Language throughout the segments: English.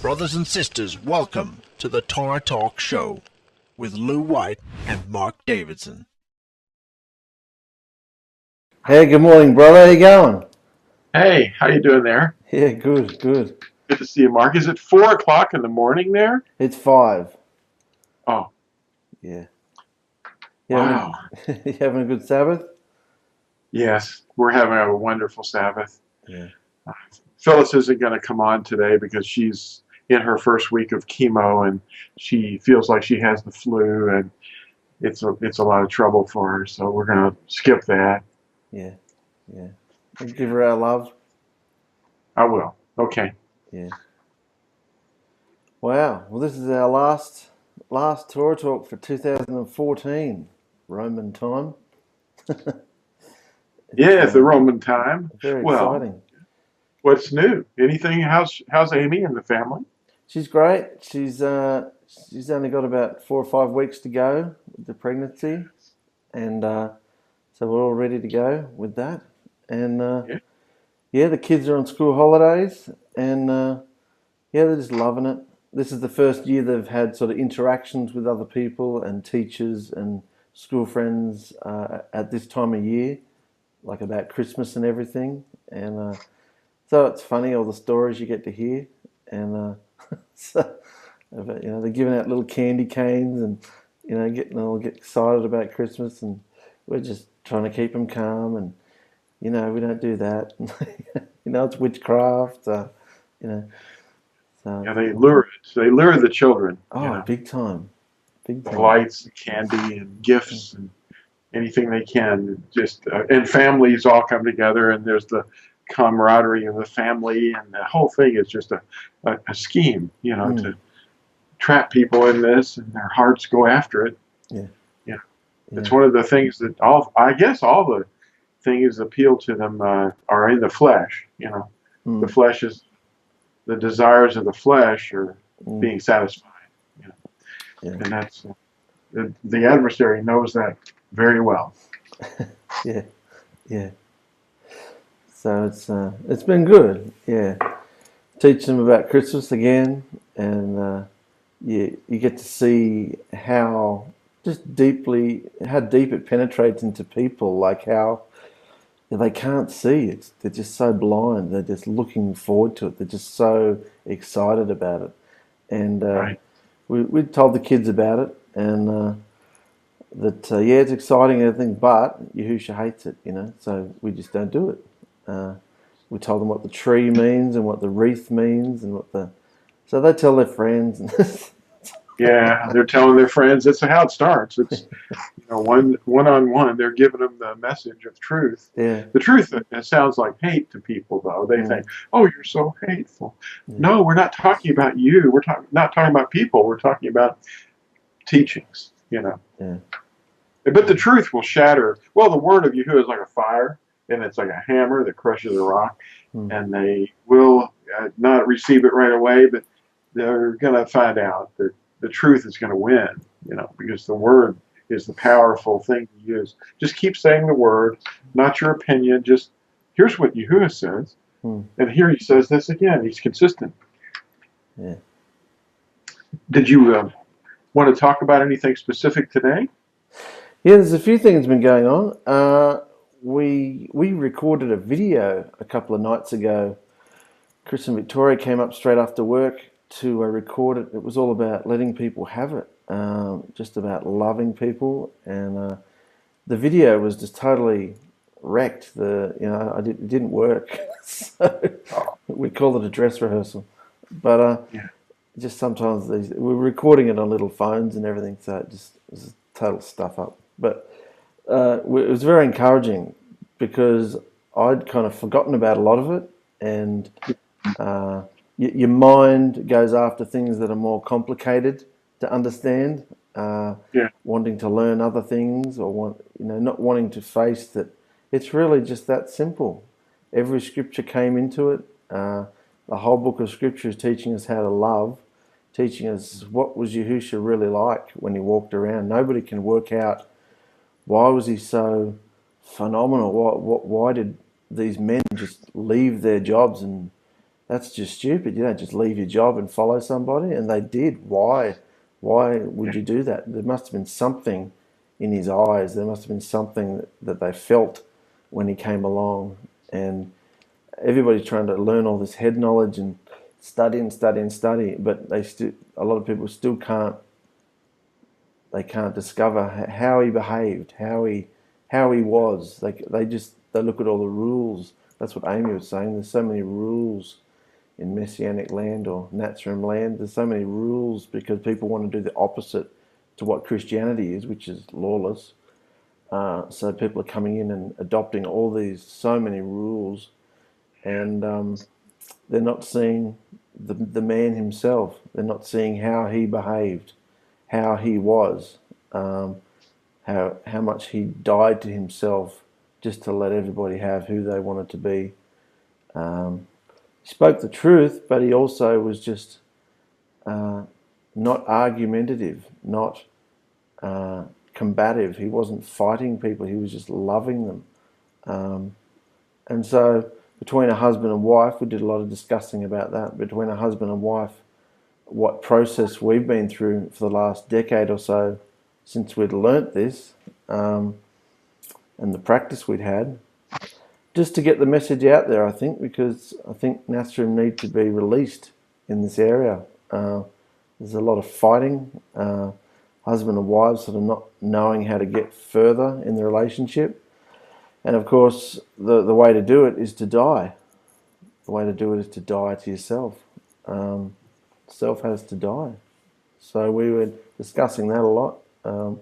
Brothers and sisters, welcome to the Torah Talk Show with Lew White and Mark Davidson. Hey, good morning, brother. How you going? Hey, how you doing there? Yeah, good. Good to see you, Mark. Is it 4 o'clock in the morning there? It's 5. Oh, Yeah. wow. You having a good Sabbath? Yes, we're having a wonderful Sabbath. Yeah. Phyllis isn't going to come on today because she's in her first week of chemo and she feels like she has the flu and it's a lot of trouble for her. So we're going to skip that. Yeah. We'll give her our love. I will. Okay. Yeah. Wow. Well, this is our last Torah Talk for 2014, Roman time. Yeah, the Roman time. Very Well, exciting. what's new? Anything? How's Amy and the family? She's great. She's only got about 4 or 5 weeks to go with the pregnancy, and so we're all ready to go with that. And Yeah. the kids are on school holidays, and they're just loving it. This is the first year they've had sort of interactions with other people and teachers and school friends at this time of year, like about Christmas and everything. And so it's funny, all the stories you get to hear. And so, they're giving out little candy canes and, get excited about Christmas. And we're just trying to keep them calm. And, we don't do that. It's witchcraft. So. Yeah, they lure it. They lure the children. Oh, big time. Lights, and candy, and gifts, and anything they can. Just and families all come together, and there's the camaraderie of the family, and the whole thing is just a scheme, to trap people in this, and their hearts go after it. Yeah. It's one of the things that all the things appeal to them are in the flesh. The flesh is the desires of the flesh are being satisfied. And that's the adversary knows that very well. Yeah. So it's been good. Yeah, teach them about Christmas again, and you get to see how deep it penetrates into people, like how they can't see it. They're just so blind. They're just looking forward to it. They're just so excited about it. And Right. we told the kids about it, and that it's exciting and everything, but Yahusha hates it, so we just don't do it. We told them what the tree means and what the wreath means, and so they tell their friends. And Yeah, they're telling their friends. That's how it starts. It's one-on-one. They're giving them the message of truth. Yeah. The truth that sounds like hate to people, though. They think, "Oh, you're so hateful." No, we're not talking about you. We're not talking about people. We're talking about teachings. Yeah. But the truth will shatter. Well, the word of Yahuwah is like a fire, and it's like a hammer that crushes a rock. And they will not receive it right away, but they're going to find out that the truth is going to win, because the word is the powerful thing to use. Just keep saying the word, not your opinion. Just here's what Yahuwah says, and here he says this again. He's consistent. Yeah. Did you want to talk about anything specific today? Yeah, there's a few things been going on. We recorded a video a couple of nights ago. Chris and Victoria came up straight after work to record it. It was all about letting people have it, just about loving people, and the video was just totally wrecked. It didn't work, so we called it a dress rehearsal. But just sometimes we're recording it on little phones and everything, so it just was total stuff up. But it was very encouraging because I'd kind of forgotten about a lot of it, and your mind goes after things that are more complicated to understand, wanting to learn other things, or not wanting to face that it's really just that simple. Every scripture came into it. The whole book of scripture is teaching us how to love, teaching us what was Yahusha really like when he walked around. Nobody can work out why was he so phenomenal. Why did these men just leave their jobs and that's just stupid. You don't just leave your job and follow somebody. And they did. Why? Why would you do that? There must have been something in his eyes. There must have been something that they felt when he came along. And everybody's trying to learn all this head knowledge and study and study and study, but a lot of people still can't. They can't discover how he behaved, how he was. They look at all the rules. That's what Amy was saying. There's so many rules in Messianic land or Nazarene land. There's so many rules because people want to do the opposite to what Christianity is, which is lawless. So people are coming in and adopting so many rules, and they're not seeing the man himself. They're not seeing how he behaved, how he was, how much he died to himself just to let everybody have who they wanted to be. He spoke the truth, but he also was just not argumentative, not combative. He wasn't fighting people. He was just loving them. And so between a husband and wife, we did a lot of discussing about that. Between a husband and wife, what process we've been through for the last decade or so since we'd learnt this, and the practice we'd had, just to get the message out there, I think, because I think Nazarene need to be released in this area. There's a lot of fighting, husband and wives sort of not knowing how to get further in the relationship. And of course, the way to do it is to die. The way to do it is to die to yourself. Self has to die. So we were discussing that a lot. So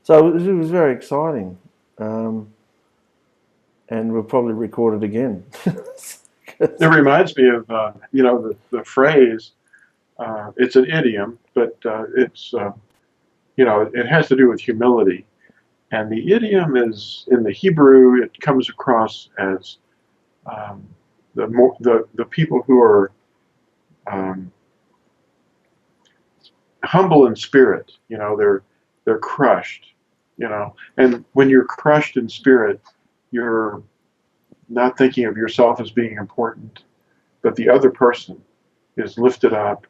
it was very exciting. And we'll probably record it again. It reminds me of, the phrase, it's an idiom, but it's, it has to do with humility. And the idiom is, in the Hebrew, it comes across as the people who are humble in spirit. They're crushed. And when you're crushed in spirit, you're not thinking of yourself as being important, but the other person is lifted up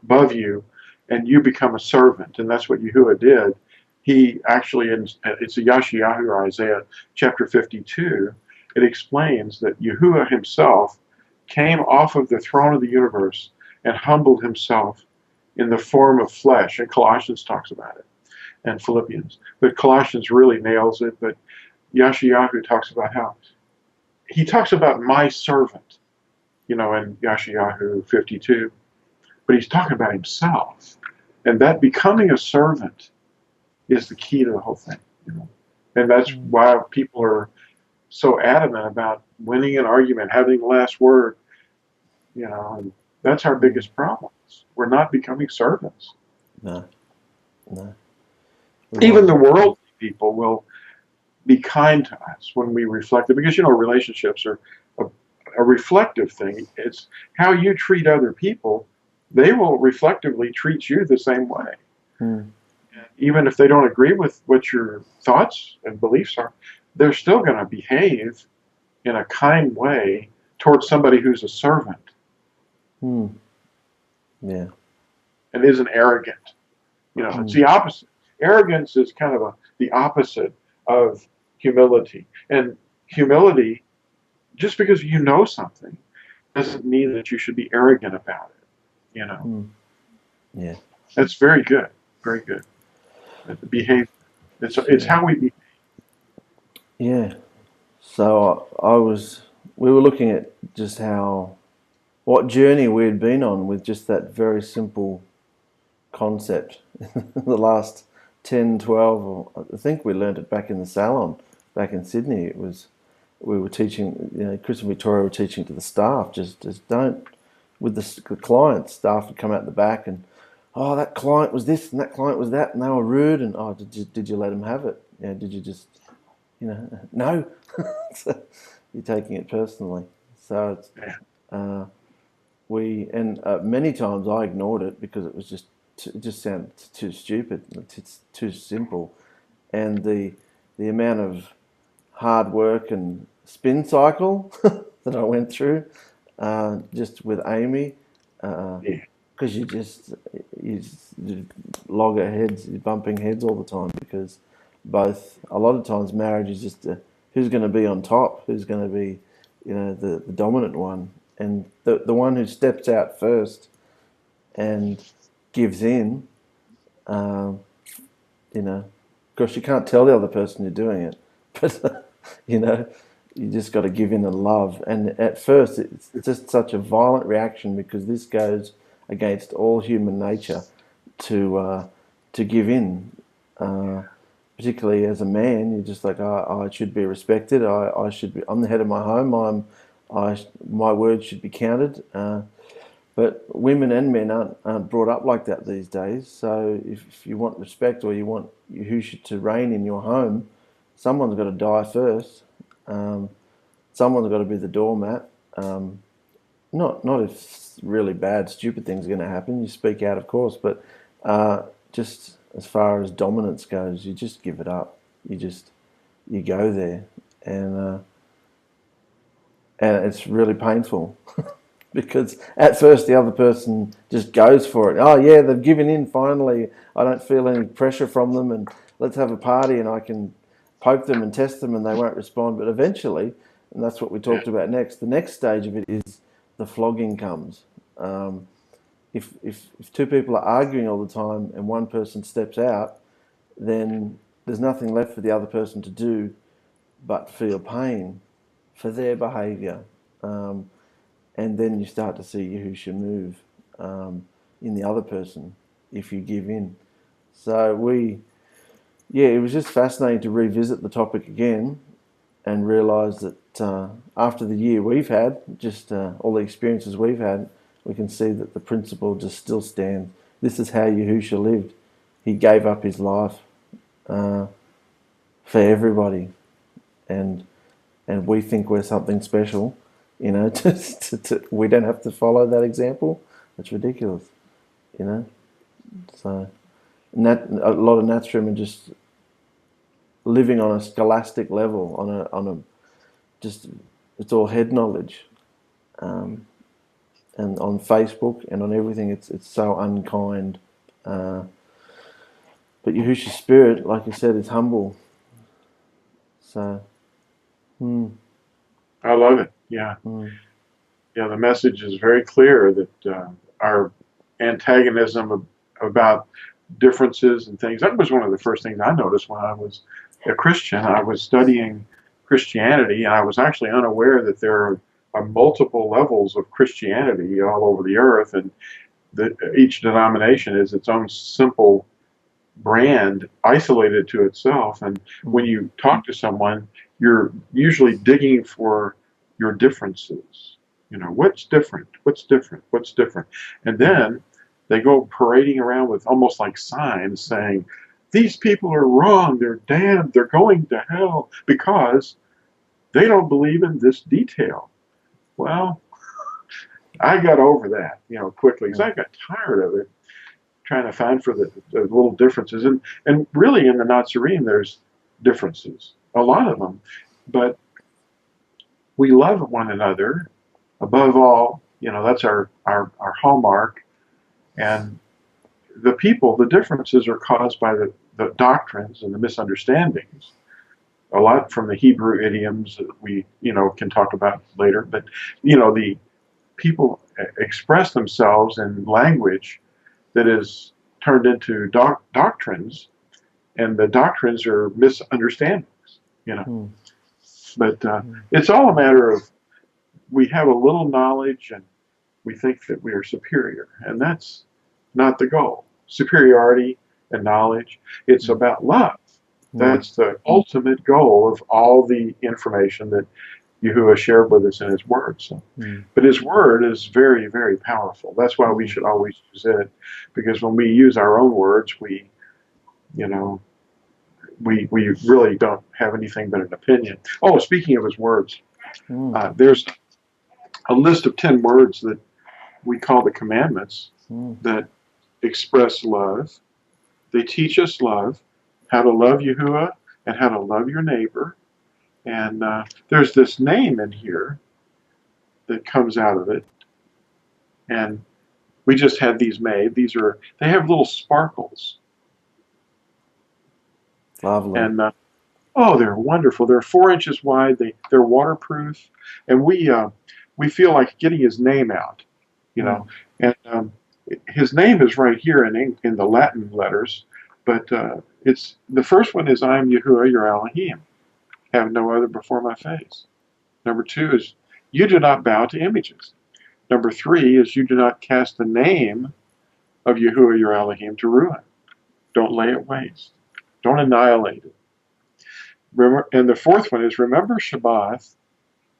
above you, and you become a servant. And that's what Yahuwah did. He actually, it's a Yashayahu or Isaiah chapter 52, it explains that Yahuwah himself came off of the throne of the universe and humbled himself in the form of flesh. And Colossians talks about it, and Philippians. But Colossians really nails it. But Yashayahu talks about how he talks about my servant, in Yashayahu 52. But he's talking about himself. And that becoming a servant is the key to the whole thing. And that's why people are so adamant about winning an argument, having the last word. And that's our biggest problem. We're not becoming servants. No. Even the worldly people will be kind to us when we reflect it, because relationships are a reflective thing. It's how you treat other people. They will reflectively treat you the same way. Even if they don't agree with what your thoughts and beliefs are, they're still going to behave in a kind way towards somebody who's a servant. Yeah. And isn't arrogant. It's the opposite. Arrogance is kind of the opposite of humility. And humility, just because you know something, doesn't mean that you should be arrogant about it. Yeah. That's very good. Very good. Behave. It's how we behave. Yeah. So we were looking at just what journey we had been on with just that very simple concept. The last 10, 12, or I think we learned it back in the salon, back in Sydney. We were teaching, Chris and Victoria were teaching to the staff, just don't, with the clients, staff would come out the back and, oh, that client was this and that client was that, and they were rude, and oh, did you let them have it? Did you just, no. So you're taking it personally. So it's, many times I ignored it because it was it just sounded too stupid. It's too simple, and the amount of hard work and spin cycle that I went through just with Amy, Yeah. because you log heads, you're bumping heads all the time, because a lot of times marriage is just who's going to be on top, who's going to be, the dominant one, and the one who steps out first and gives in, um, of course you can't tell the other person you're doing it, but you just got to give in and love. And at first it's just such a violent reaction, because this goes against all human nature to give in. Particularly as a man, you're just like, I should be respected. I should be. I'm the head of my home. My words should be counted. But women and men aren't brought up like that these days. So if you want respect, or you want Yahusha to reign in your home, someone's got to die first. Someone's got to be the doormat. Not if really bad, stupid things are going to happen. You speak out, of course, but just as far as dominance goes, you just give it up. You go there, and it's really painful. Because at first the other person just goes for it. Oh yeah, they've given in finally. I don't feel any pressure from them, and let's have a party, and I can poke them and test them, and they won't respond. But eventually, and that's what we talked about next. The next stage of it is the flogging comes. If two people are arguing all the time and one person steps out, then there's nothing left for the other person to do but feel pain for their behaviour. And then you start to see Yahusha move in the other person if you give in. So it was just fascinating to revisit the topic again and realise that after the year we've had, just all the experiences we've had, we can see that the principle just still stands. This is how Yahusha lived. He gave up his life for everybody, and we think we're something special. We don't have to follow that example. It's ridiculous, So, a lot of Natsurim are just living on a scholastic level, on a just, it's all head knowledge, and on Facebook and on everything, it's so unkind. But Yahusha's spirit, like you said, is humble. So, I love it. Yeah. Yeah, the message is very clear that our antagonism about differences and things, that was one of the first things I noticed when I was a Christian. I was studying Christianity, and I was actually unaware that there are multiple levels of Christianity all over the earth, and that each denomination is its own simple brand isolated to itself. And when you talk to someone, you're usually digging for your differences. What's different? What's different? What's different? And then they go parading around with almost like signs saying, these people are wrong, they're damned, they're going to hell because they don't believe in this detail. Well, I got over that, quickly, because I got tired of it, trying to find for the little differences. And really in the Nazarene, there's differences, a lot of them. But we love one another above all. That's our hallmark. And the differences are caused by the doctrines and the misunderstandings. A lot from the Hebrew idioms that we, can talk about later. But, the people express themselves in language that is turned into doctrines, and the doctrines are misunderstandings, But it's all a matter of, we have a little knowledge and we think that we are superior, and that's not the goal. Superiority and knowledge, it's about love. That's the ultimate goal of all the information that Yahuwah shared with us in his word. So, but his word is very, very powerful. That's why we should always use it, because when we use our own words, we really don't have anything but an opinion. Oh, speaking of his words, there's a list of 10 words that we call the commandments that express love. They teach us love, how to love Yahuwah and how to love your neighbor. And there's this name in here that comes out of it. And we just had these made. They have little sparkles. Lovely. And oh, they're wonderful. They're 4 inches wide. They're waterproof. And we feel like getting his name out, you know. And his name is right here in the Latin letters. But it's the first one is I am Yahuwah your Elohim. Have no other before my face. Number 2 is you do not bow to images. Number 3 is you do not cast the name of Yahuwah your Elohim to ruin. Don't lay it waste. Don't annihilate it. Remember, and the 4th one is remember Shabbat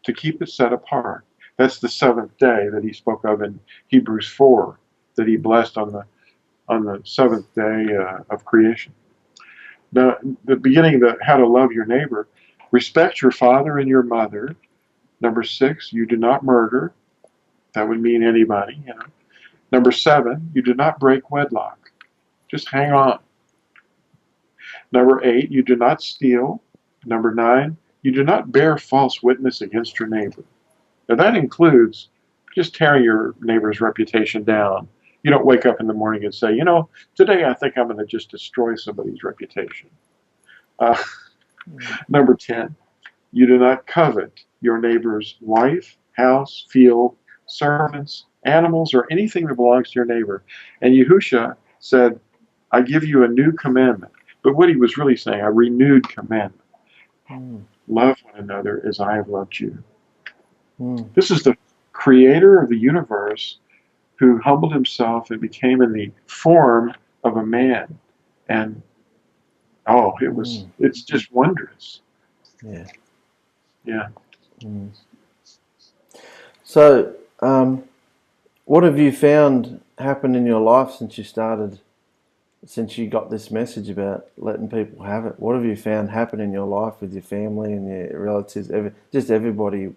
to keep it set apart. That's the 7th day that he spoke of in Hebrews 4, that he blessed on the 7th day of creation. Now, the beginning of how to love your neighbor, respect your father and your mother. Number 6, you do not murder. That would mean anybody, you know. Number 7, you do not break wedlock. Just hang on. Number 8, you do not steal. Number 9, you do not bear false witness against your neighbor. Now that includes just tearing your neighbor's reputation down. You don't wake up in the morning and say, you know, today I think I'm going to just destroy somebody's reputation. Number 10, you do not covet your neighbor's wife, house, field, servants, animals, or anything that belongs to your neighbor. And Yahusha said, I give you a new commandment. But what he was really saying, a renewed commandment. Love one another as I have loved you. This is the creator of the universe who humbled himself and became in the form of a man. And oh, it's just wondrous. Yeah. Yeah. So, what have you found happen in your life since you got this message about letting people have it? What have you found happen in your life with your family and your relatives, just everybody?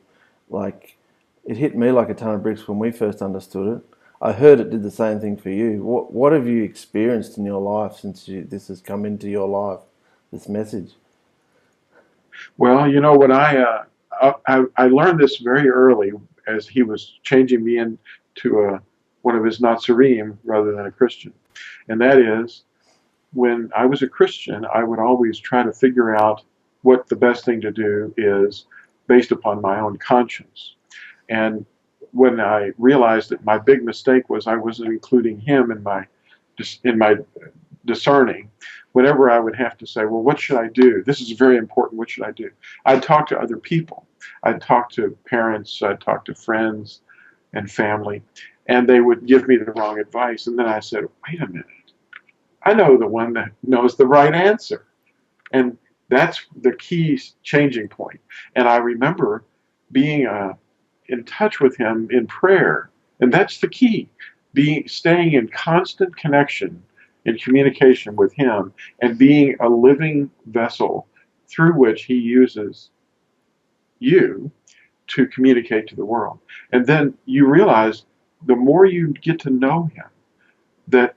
Like, it hit me like a ton of bricks when we first understood it. I heard it did the same thing for you. What have you experienced in your life since this has come into your life, this message? Well, you know what, I learned this very early as he was changing me into one of his Nazarene rather than a Christian. And that is, when I was a Christian, I would always try to figure out what the best thing to do is based upon my own conscience. And when I realized that my big mistake was I wasn't including him in my discerning, whenever I would have to say, well, what should I do? This is very important. What should I do? I'd talk to other people. I'd talk to parents. I'd talk to friends and family. And they would give me the wrong advice. And then I said, wait a minute. I know the one that knows the right answer. And that's the key changing point. And I remember being in touch with him in prayer. And that's the key. Staying in constant connection in communication with him and being a living vessel through which he uses you to communicate to the world. And then you realize the more you get to know him, that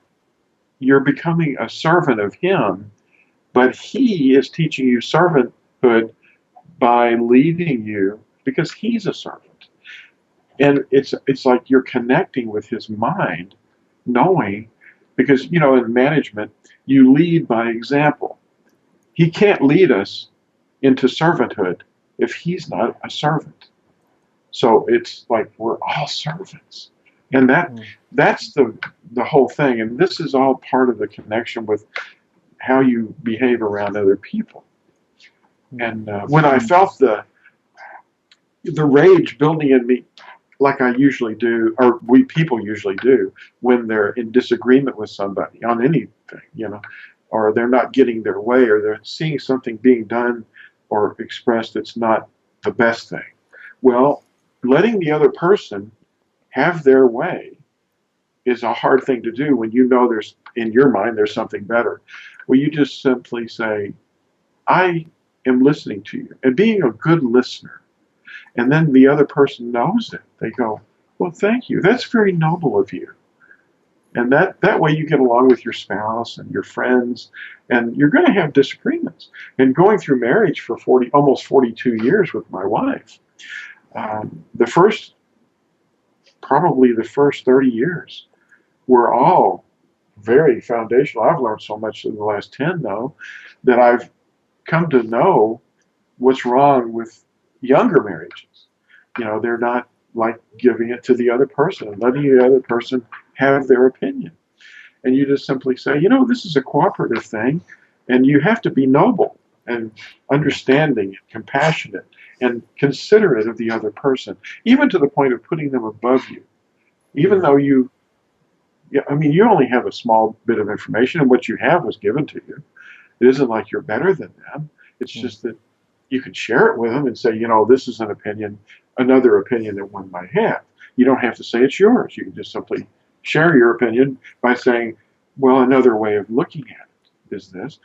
you're becoming a servant of him, but he is teaching you servanthood by leading you because he's a servant. And it's like you're connecting with his mind, knowing, because, you know, in management, you lead by example. He can't lead us into servanthood if he's not a servant. So it's like we're all servants. And that's the whole thing. And this is all part of the connection with how you behave around other people. And when I felt the rage building in me, like I usually do, or we people usually do, when they're in disagreement with somebody on anything, you know, or they're not getting their way, or they're seeing something being done or expressed that's not the best thing. Well, letting the other person have their way is a hard thing to do when you know there's, in your mind, there's something better. Well, you just simply say, I am listening to you, and being a good listener. And then the other person knows it. They go, well, thank you. That's very noble of you. And that way you get along with your spouse and your friends, and you're going to have disagreements. And going through marriage for almost 42 years with my wife, the first probably the first 30 years were all very foundational. I've learned so much in the last 10, though, that I've come to know what's wrong with younger marriages. They're not like giving it to the other person and letting the other person have their opinion. And you just simply say, this is a cooperative thing, and you have to be noble and understanding and compassionate and considerate of the other person, even to the point of putting them above you. Even though you only have a small bit of information, and what you have was given to you. It isn't like you're better than them. It's just that you can share it with them and say, this is an opinion, another opinion that one might have. You don't have to say it's yours. You can just simply share your opinion by saying, well, another way of looking at it is this,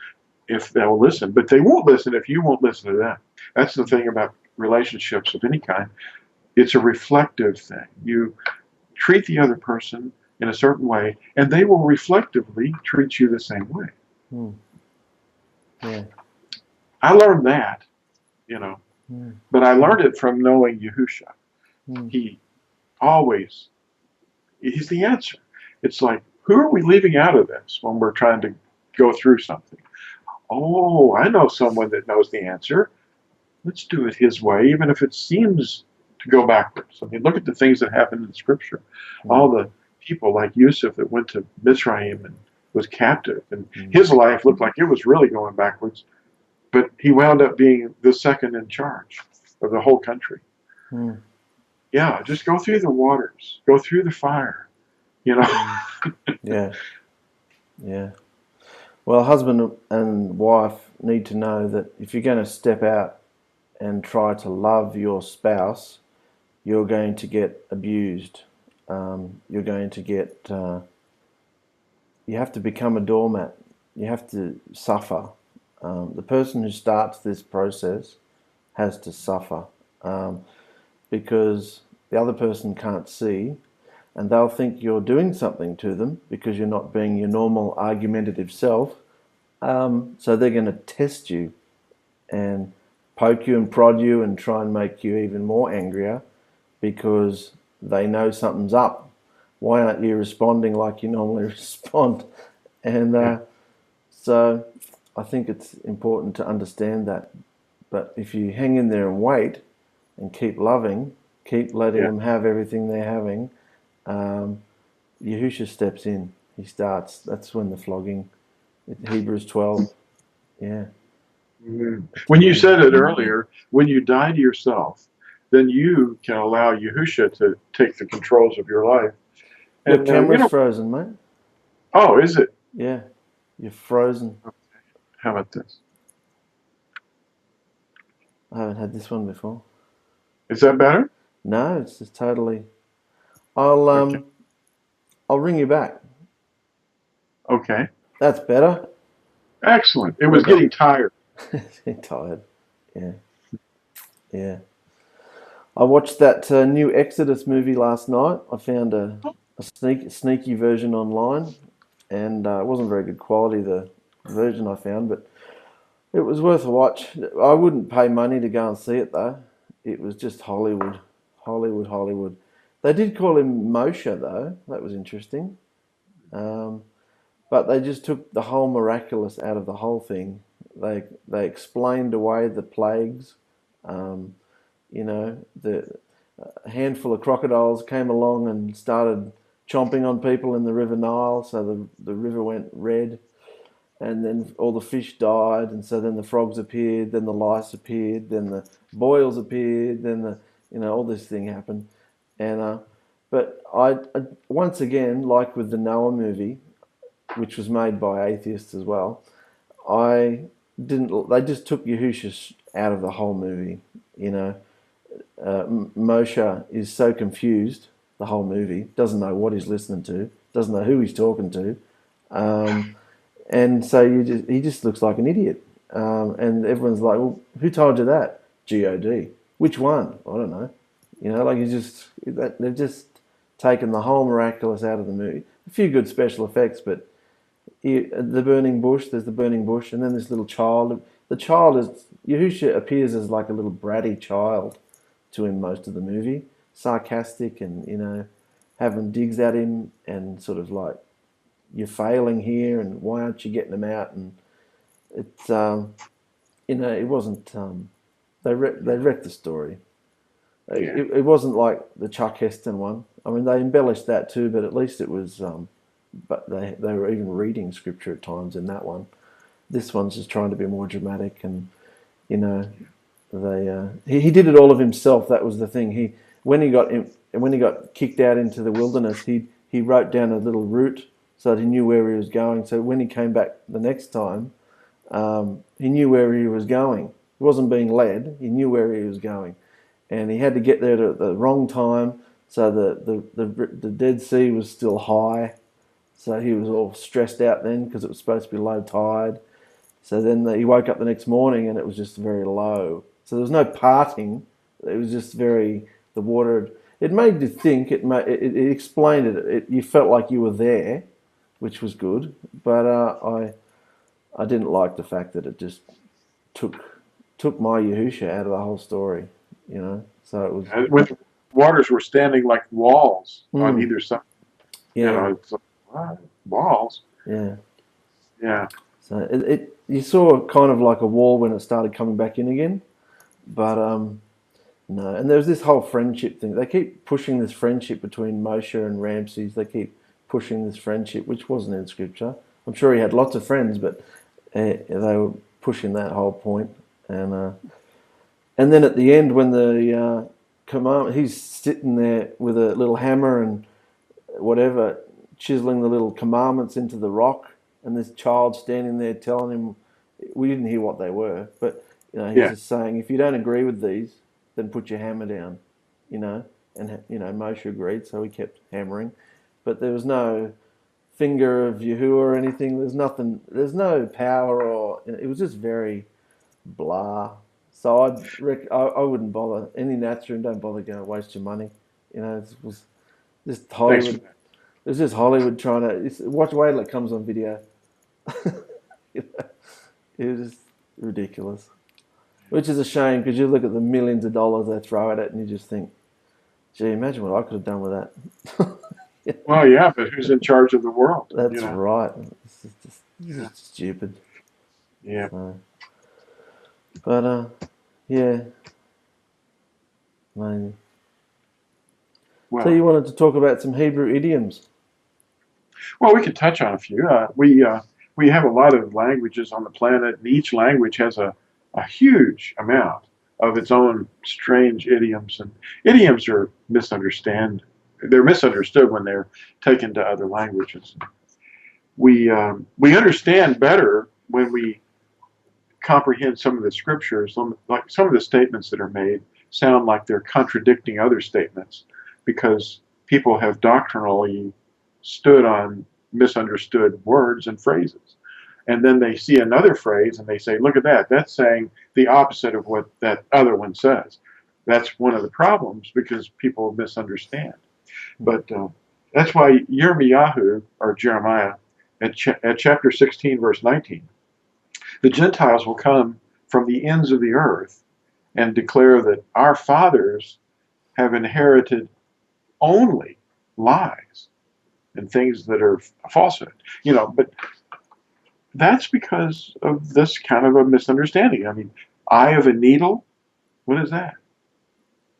if they'll listen. But they won't listen if you won't listen to them. That's the thing about relationships of any kind. It's a reflective thing. You treat the other person in a certain way, and they will reflectively treat you the same way. Yeah. I learned that, but I learned it from knowing Yahusha. He's the answer. It's like, who are we leaving out of this when we're trying to go through something? Oh, I know someone that knows the answer. Let's do it his way, even if it seems to go backwards. I mean, look at the things that happened in Scripture. All the people like Yusuf that went to Mizraim and was captive, and his life looked like it was really going backwards, but he wound up being the second in charge of the whole country. Yeah, just go through the waters, go through the fire, Yeah. Well, husband and wife need to know that if you're going to step out and try to love your spouse, you're going to get abused. You're going to get... you have to become a doormat. You have to suffer. The person who starts this process has to suffer because the other person can't see, and they'll think you're doing something to them because you're not being your normal argumentative self. So they're going to test you and poke you and prod you and try and make you even more angrier because they know something's up. Why aren't you responding like you normally respond? And so I think it's important to understand that. But if you hang in there and wait and keep loving, keep letting them have everything they're having, Yahusha steps in. He starts. That's when the flogging, Hebrews 12. Yeah. When you said it earlier, when you die to yourself, then you can allow Yahusha to take the controls of your life. Your camera's frozen, mate. Oh, is it? Yeah, you're frozen. Okay. How about this? I haven't had this one before. Is that better? No, it's just totally... I'll ring you back. Okay. That's better. Excellent. It was getting tired. Getting tired. Yeah. I watched that new Exodus movie last night. I found a sneaky version online, and it wasn't very good quality, the version I found, but it was worth a watch. I wouldn't pay money to go and see it, though. It was just Hollywood. They did call him Moshe, though. That was interesting. But they just took the whole miraculous out of the whole thing. They explained away the plagues. The handful of crocodiles came along and started chomping on people in the River Nile, so the river went red, and then all the fish died, and so then the frogs appeared, then the lice appeared, then the boils appeared, then all this thing happened, and but I once again, like with the Noah movie, which was made by atheists as well, they just took Yahusha out of the whole movie. Moshe is so confused the whole movie, doesn't know what he's listening to, doesn't know who he's talking to, and so he just looks like an idiot. And everyone's like, well, who told you that? God. Which one? I don't know. They've just taken the whole miraculous out of the movie. A few good special effects, but the burning bush, there's the burning bush, and then this little child. The child Yahusha appears as like a little bratty child to him most of the movie, sarcastic and having digs at him and sort of like, you're failing here and why aren't you getting them out? And it's, it wasn't, they wrecked the story. Yeah. It wasn't like the Chuck Heston one. I mean, they embellished that too, but at least it was, but they were even reading scripture at times in that one. This one's just trying to be more dramatic, and he did it all of himself. That was the thing. When he got kicked out into the wilderness, he wrote down a little route so that he knew where he was going. So when he came back the next time, he knew where he was going. He wasn't being led. He knew where he was going, and he had to get there at the wrong time. So the Dead Sea was still high, so he was all stressed out then because it was supposed to be low tide. So then he woke up the next morning and it was just very low. So there was no parting. It was just the water. It made you think. It explained it. You felt like you were there, which was good. But I didn't like the fact that it just took my Yahusha out of the whole story. So it was. When the waters were standing like walls on either side. Yeah. It's like, what? Walls. Yeah. Yeah. So you saw kind of like a wall when it started coming back in again, but no. And there was this whole friendship thing. They keep pushing this friendship between Moshe and Ramses. They keep pushing this friendship, which wasn't in scripture. I'm sure he had lots of friends, but they were pushing that whole point. And then at the end, when the command, he's sitting there with a little hammer and whatever, chiseling the little commandments into the rock. And this child standing there telling him, we didn't hear what they were, but he's just saying, if you don't agree with these, then put your hammer down, And Moshe agreed, so he kept hammering, but there was no finger of Yahuwah or anything. There's nothing. There's no power, or it was just very blah. So I wouldn't bother any Nazarene. Don't bother going to waste your money. It was just Hollywood. It was just Hollywood trying to watch. Wait till it comes on video. It was just ridiculous, which is a shame because you look at the millions of dollars they throw at it and you just think, gee, imagine what I could have done with that. Well, yeah, but who's in charge of the world? That's right. It's just stupid. Yeah. But yeah, maybe. Well, So you wanted to talk about some Hebrew idioms? Well, we could touch on a few. We have a lot of languages on the planet, and each language has a huge amount of its own strange idioms. And idioms are misunderstood. They're misunderstood when they're taken to other languages. We understand better when we comprehend some of the scriptures. Like some of the statements that are made sound like they're contradicting other statements because people have doctrinally stood on misunderstood words and phrases. And then they see another phrase and they say, look at that, that's saying the opposite of what that other one says. That's one of the problems because people misunderstand. But that's why Yirmiyahu, or Jeremiah, at chapter 16, verse 19, the Gentiles will come from the ends of the earth and declare that our fathers have inherited only lies and things that are falsehood. But that's because of this kind of a misunderstanding. I mean, eye of a needle, what is that?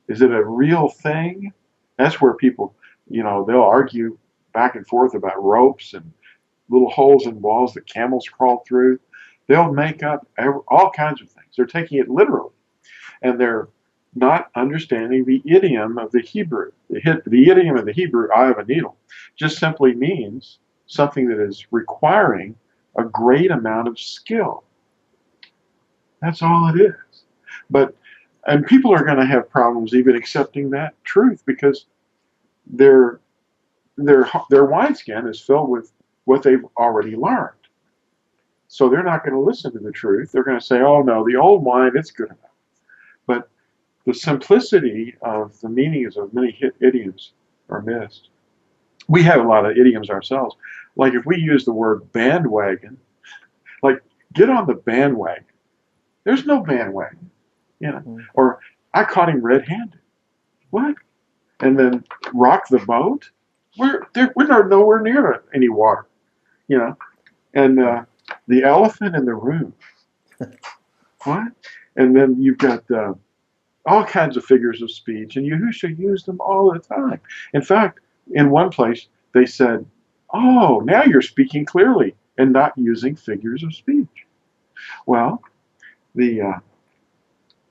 Is it a real thing? That's where people, they'll argue back and forth about ropes and little holes in walls that camels crawl through. They'll make up all kinds of things. They're taking it literally. And they're not understanding the idiom of the Hebrew. The idiom of the Hebrew, eye of a needle, just simply means something that is requiring a great amount of skill. That's all it is. And people are going to have problems even accepting that truth because their wineskin is filled with what they've already learned. So they're not going to listen to the truth. They're going to say, oh no, the old wine, it's good enough. But the simplicity of the meanings of many idioms are missed. We have a lot of idioms ourselves. Like if we use the word bandwagon, like get on the bandwagon. There's no bandwagon, Or I caught him red-handed. What? And then rock the boat? we're not nowhere near any water, you know. And the elephant in the room. What? And then you've got all kinds of figures of speech, and Yahusha used them all the time. In fact, in one place, they said, "Oh, now you're speaking clearly and not using figures of speech." Well, the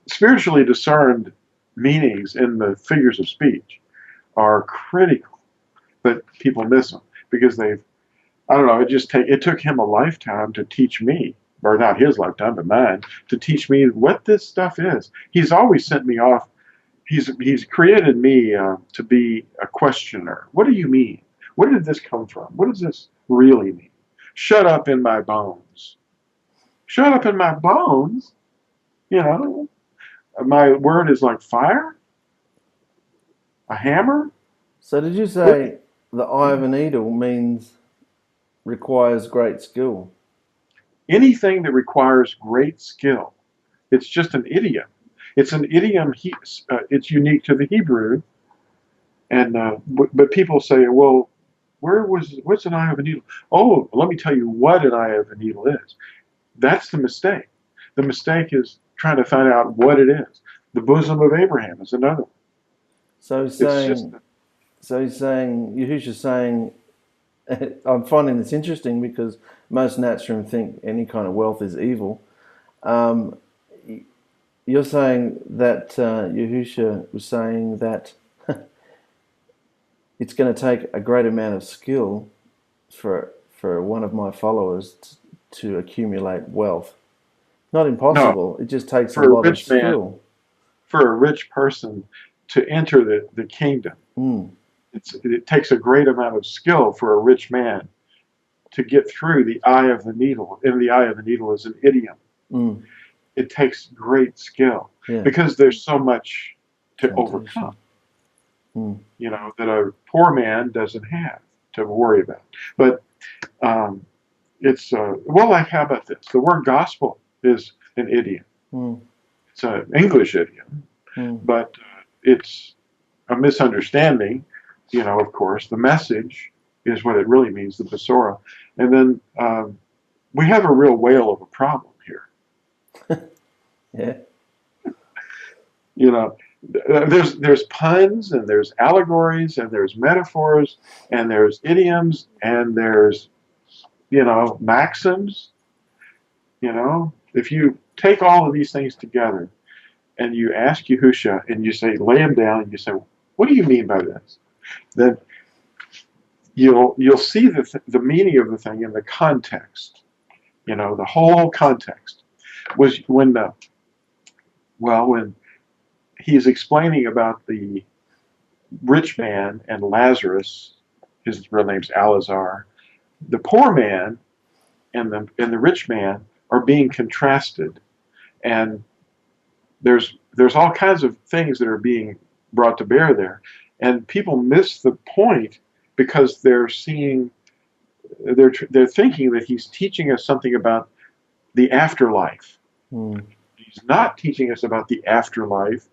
spiritually discerned meanings in the figures of speech are critical, but people miss them because they've, I don't know, it took him a lifetime to teach me, or not his lifetime, but mine, to teach me what this stuff is. He's always sent me off. He's created me to be a questioner. What do you mean? Where did this come from? What does this really mean? Shut up in my bones. Shut up in my bones? You know, my word is like fire? A hammer? So did you say the eye of a needle requires great skill? Anything that requires great skill. It's just an idiom. It's an idiom. It's unique to the Hebrew, and but people say, "Well, what's an eye of a needle?" Oh, let me tell you what an eye of a needle is. That's the mistake. The mistake is trying to find out what it is. The bosom of Abraham is another one. So he's saying, Yahusha's saying, I'm finding this interesting because most Natsurim think any kind of wealth is evil. You're saying that Yahusha was saying that it's going to take a great amount of skill for one of my followers to accumulate wealth. Not impossible. No, it just takes a for a lot of rich man, skill. for a rich person to enter the kingdom. It takes a great amount of skill for a rich man to get through the eye of the needle. And the eye of the needle is an idiom. It takes great skill because there's so much to overcome, you know, that a poor man doesn't have to worry about. But it's, well, like, how about this? The word gospel is an idiom. It's an English idiom, but it's a misunderstanding, you know, of course. The message is what it really means, the Besorah. And then we have a real whale of a problem here. Yeah. You know, there's puns and there's allegories and there's metaphors and there's idioms and there's, you know, maxims. You know, if you take all of these things together and you ask Yahusha and you say, lay him down, and you say, what do you mean by this? Then you'll see the meaning of the thing in the context. You know, the whole context was when he's explaining about the rich man and Lazarus, his real name's Alazar, the poor man and the rich man are being contrasted, and there's all kinds of things that are being brought to bear there, and people miss the point because they're thinking that he's teaching us something about the afterlife. He's not teaching us about the afterlife.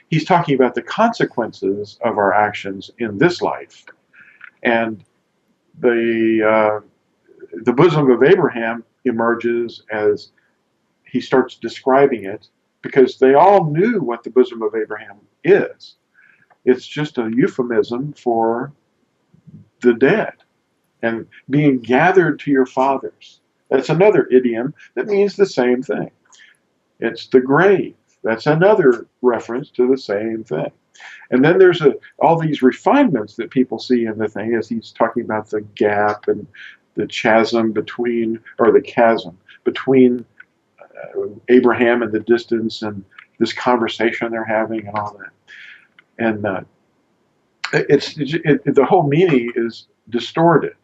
He's talking about the consequences of our actions in this life. And the bosom of Abraham emerges as he starts describing it, because they all knew what the bosom of Abraham is. It's just a euphemism for the dead and being gathered to your fathers. That's another idiom that means the same thing. It's the grave. That's another reference to the same thing. And then there's all these refinements that people see in the thing as he's talking about the gap and the chasm between, or the chasm between Abraham and the distance and this conversation they're having and all that. And the whole meaning is distorted,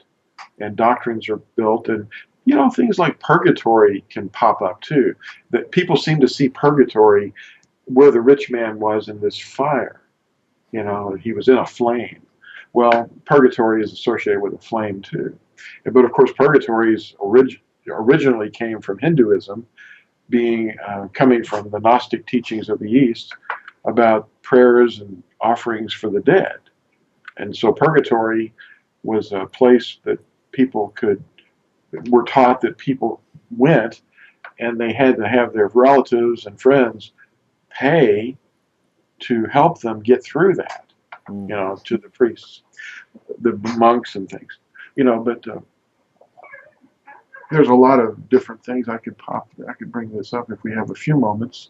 and doctrines are built, and you know, things like purgatory can pop up too. That people seem to see purgatory where the rich man was in this fire. You know, he was in a flame. Well, purgatory is associated with a flame too. But of course, purgatory originally came from Hinduism, coming from the Gnostic teachings of the East about prayers and offerings for the dead. And so purgatory was a place that were taught that people went, and they had to have their relatives and friends pay to help them get through that, to the priests, the monks and things, but there's a lot of different things I could bring this up if we have a few moments.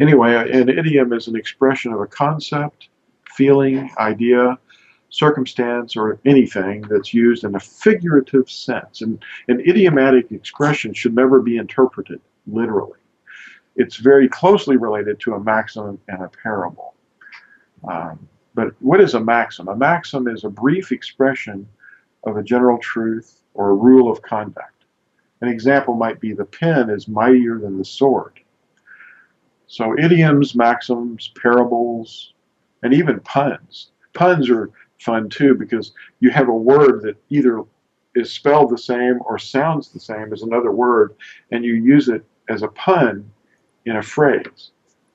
Anyway, an idiom is an expression of a concept, feeling, idea, circumstance, or anything that's used in a figurative sense. And an idiomatic expression should never be interpreted literally. It's very closely related to a maxim and a parable. But what is a maxim? A maxim is a brief expression of a general truth or a rule of conduct. An example might be the pen is mightier than the sword. So idioms, maxims, parables, and even puns. Puns are fun too, because you have a word that either is spelled the same or sounds the same as another word, and you use it as a pun in a phrase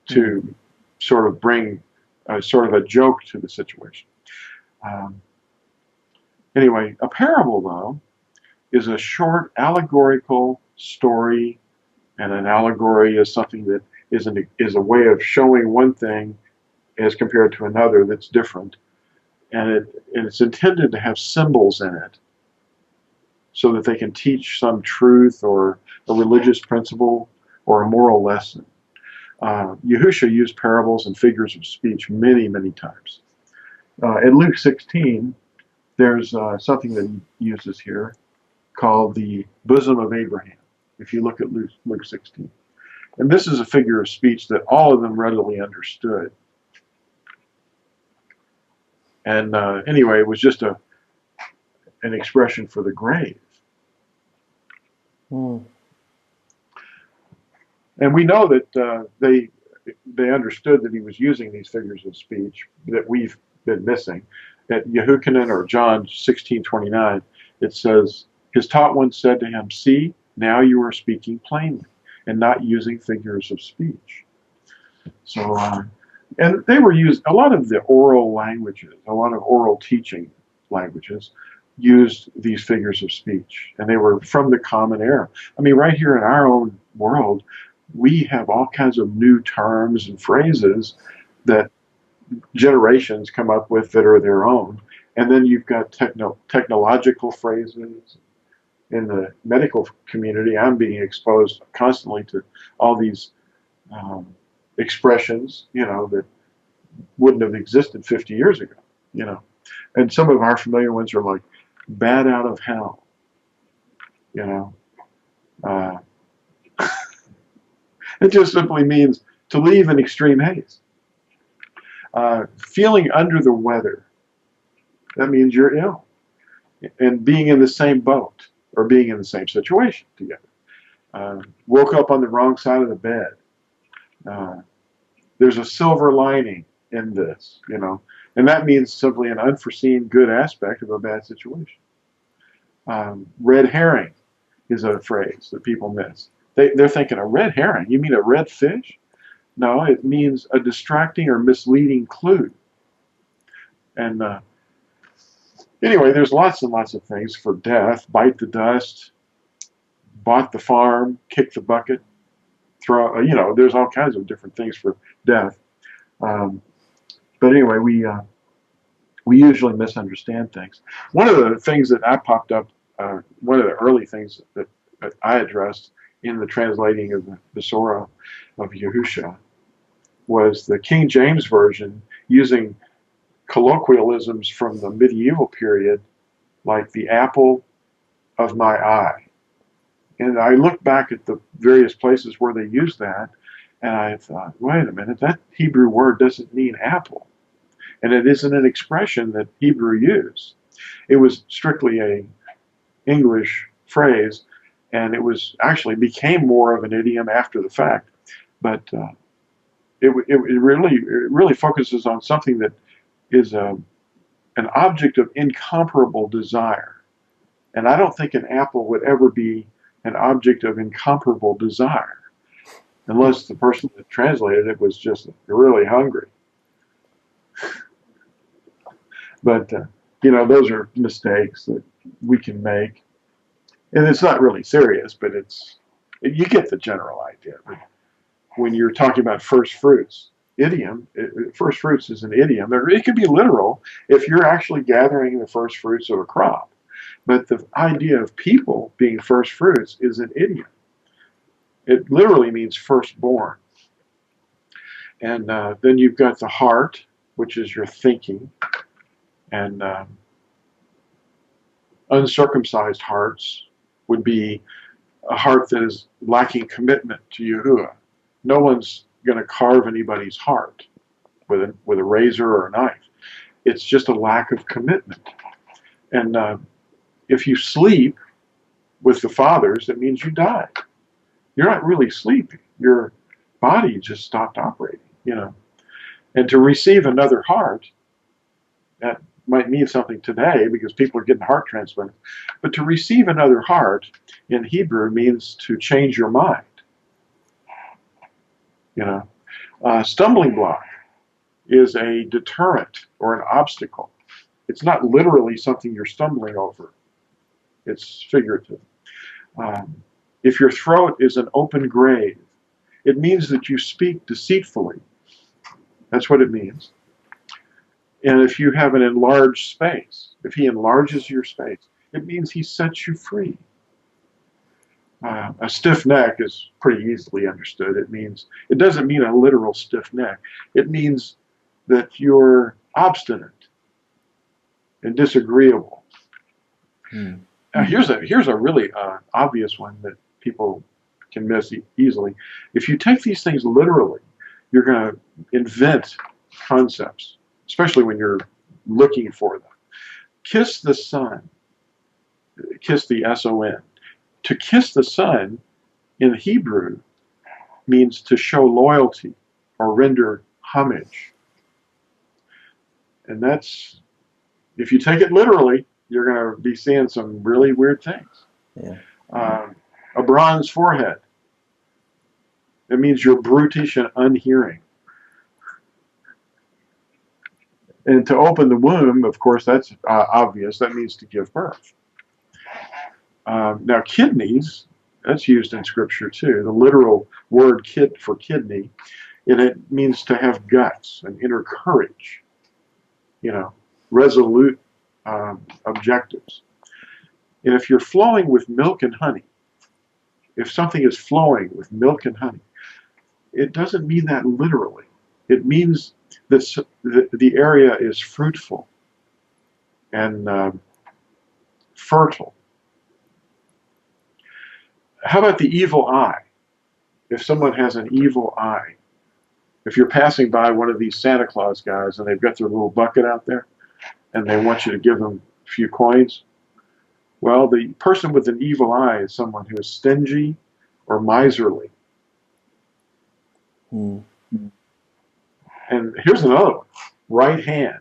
to sort of bring sort of a joke to the situation. Anyway, a parable, though, is a short allegorical story, and an allegory is something that is a way of showing one thing as compared to another that's different. And it's intended to have symbols in it so that they can teach some truth or a religious principle or a moral lesson. Yahusha used parables and figures of speech many, many times. In Luke 16, there's something that he uses here called the bosom of Abraham, if you look at Luke 16. And this is a figure of speech that all of them readily understood. And anyway, it was just an expression for the grave. And we know that they understood that he was using these figures of speech that we've been missing. At Yehukanan or John 16:29, it says, his taught one said to him, see, now you are speaking plainly and not using figures of speech. So, and they were used, a lot of the oral languages, a lot of oral teaching languages used these figures of speech, and they were from the common era. I mean, right here in our own world, we have all kinds of new terms and phrases that generations come up with that are their own. And then you've got technological phrases. In the medical community, I'm being exposed constantly to all these expressions, that wouldn't have existed 50 years ago, And some of our familiar ones are like, bad out of hell, It just simply means to leave in extreme haste. Feeling under the weather, that means you're ill. And being in the same boat or being in the same situation together. Woke up on the wrong side of the bed. There's a silver lining in this, and that means simply an unforeseen good aspect of a bad situation. Red herring is a phrase that people miss. They're thinking, a red herring? You mean a red fish? No, it means a distracting or misleading clue. And anyway, there's lots and lots of things for death. Bite the dust, bought the farm, kick the bucket, throw, there's all kinds of different things for death. But anyway, we usually misunderstand things. One of the things that I popped up, one of the early things that I addressed in the translating of the Surah of Yahusha was the King James Version using colloquialisms from the medieval period, like the apple of my eye. And I looked back at the various places where they used that, and I thought, wait a minute, that Hebrew word doesn't mean apple. And it isn't an expression that Hebrew used. It was strictly a English phrase, and it was actually became more of an idiom after the fact. But it really focuses on something that is an object of incomparable desire. And I don't think an apple would ever be an object of incomparable desire, unless the person that translated it was just really hungry. But, those are mistakes that we can make. And it's not really serious, but you get the general idea. But when you're talking about first fruits, first fruits is an idiom. It can be literal if you're actually gathering the first fruits of a crop. But the idea of people being first fruits is an idiom. It literally means firstborn. And then you've got the heart, which is your thinking. And uncircumcised hearts would be a heart that is lacking commitment to Yahuwah. No one's going to carve anybody's heart with a razor or a knife. It's just a lack of commitment. And if you sleep with the fathers, it means you died. You're not really sleeping. Your body just stopped operating, And to receive another heart, that might mean something today because people are getting heart transplants. But to receive another heart in Hebrew means to change your mind. Stumbling block is a deterrent or an obstacle. It's not literally something you're stumbling over. It's figurative. If your throat is an open grave, it means that you speak deceitfully. That's what it means. And if you have an enlarged space, if he enlarges your space, it means he sets you free. A stiff neck is pretty easily understood. It doesn't mean a literal stiff neck. It means that you're obstinate and disagreeable. Now, here's a really obvious one that people can miss easily. If you take these things literally, you're going to invent concepts, especially when you're looking for them. Kiss the Son. Kiss the S-O-N. To kiss the Son in Hebrew means to show loyalty or render homage. And that's, if you take it literally, you're going to be seeing some really weird things. Yeah. A bronze forehead. It means you're brutish and unhearing. And to open the womb, of course, that's obvious. That means to give birth. Now, kidneys, that's used in Scripture too. The literal word for kidney, and it means to have guts and inner courage, resolute objectives. And if you're flowing with milk and honey, if something is flowing with milk and honey, it doesn't mean that literally. It means that the area is fruitful and fertile. How about the evil eye? If someone has an evil eye, if you're passing by one of these Santa Claus guys and they've got their little bucket out there and they want you to give them a few coins, well, the person with an evil eye is someone who is stingy or miserly. And here's another one. Right hand.